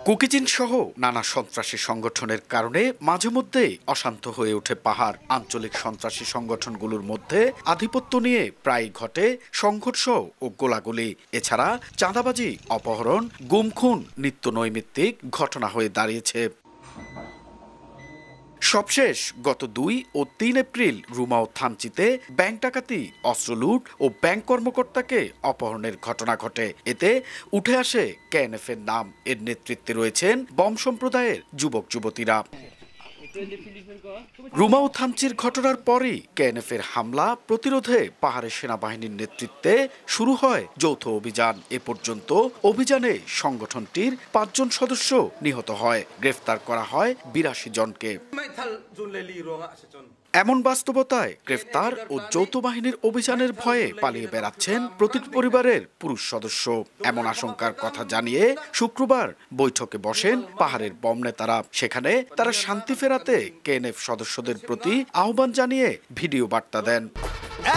কুকিচিন সহ নানা সন্ত্রাসী সংগঠনের কারণে মাঝে মধ্যেই অশান্ত হয়ে ওঠে পাহাড়। আঞ্চলিক সন্ত্রাসী সংগঠনগুলোর মধ্যে আধিপত্য নিয়ে প্রায় ঘটে সংঘর্ষ ও গোলাগুলি। এছাড়া চাঁদাবাজি, অপহরণ, গুম-খুন নিত্য নৈমিত্তিক ঘটনা হয়ে দাঁড়িয়েছে। সবশেষ গত 2 ও 3 এপ্রিল রুমা ও থানচিতে ব্যাংক ডাকাতি, অস্ত্র লুট ও ব্যাংক কর্মকর্তাকে অপহরণের ঘটনা ঘটে। এতে উঠে আসে কেএনএফ-এর নাম। এর নেতৃত্বে রয়েছেন বম সম্প্রদায়ের যুবক যুবতীরা। রুমা ও থানচির ঘটনার পরই কেএনএফ-এর হামলা প্রতিরোধে পাহাড়ের সেনাবাহিনীর নেতৃত্বে শুরু হয় যৌথ অভিযান। এ পর্যন্ত অভিযানে সংগঠনটির 5 জন সদস্য নিহত হয়, গ্রেফতার করা হয় 82 জনকে। এমন বাস্তবতায় গ্রেফতার ও যৌথ বাহিনীর অভিযানের ভয়ে পালিয়ে বেড়াচ্ছেন প্রতিটি পরিবারের পুরুষ সদস্য। এমন আশঙ্কার কথা জানিয়ে শুক্রবার বৈঠকে বসেন পাহাড়ের বম নেতারা। সেখানে তারা শান্তি ফেরাতে কেএনএফ সদস্যদের প্রতি আহ্বান জানিয়ে ভিডিও বার্তা দেন।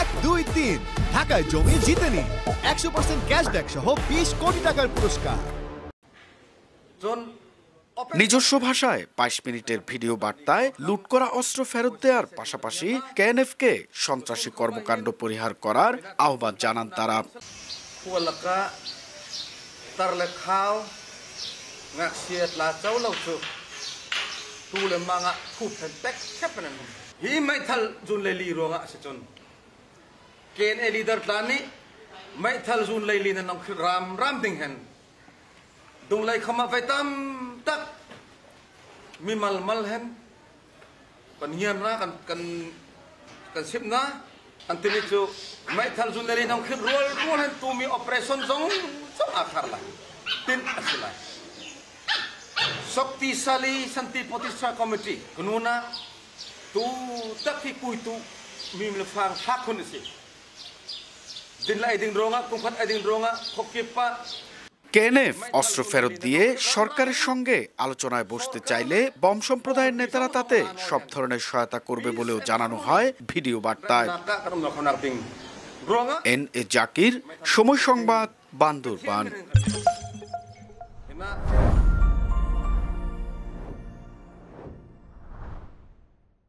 1, 2, 3 ঢাকায় জমি জিতে নিন 100% ক্যাশব্যাক সহ 20 কোটি টাকার পুরস্কার। নিজস্ব ভাষায় 22 মিনিটের ভিডিও বার্তায় লুট করা অস্ত্র ফেরত দেওয়ার পাশাপাশি কেএনএফকে সন্ত্রাসী কর্মকাণ্ড পরিহার করার আহ্বান জানান তারা। Mimal malhen kan hiam na kan sip na antini chu mai thal juneri nong khir rol rol hen tu mi operation song akhar la tin asila Shaktisali Santi Pratishtha Committee kununa tu takhi kui tu mim le phang hakun si din la iding ronga kumpat iding ronga khokipa KNF অস্ত্র ফেরত দিয়ে সরকারের সঙ্গে আলোচনায় বসতে চাইলে bomb সম্প্রদায়ের নেতারা তাতে সব ধরনের সহায়তা করবে বলেও জানানো হয় ভিডিও বার্তায়। এন এ জাকির, সময় সংবাদ, বান্দরবান।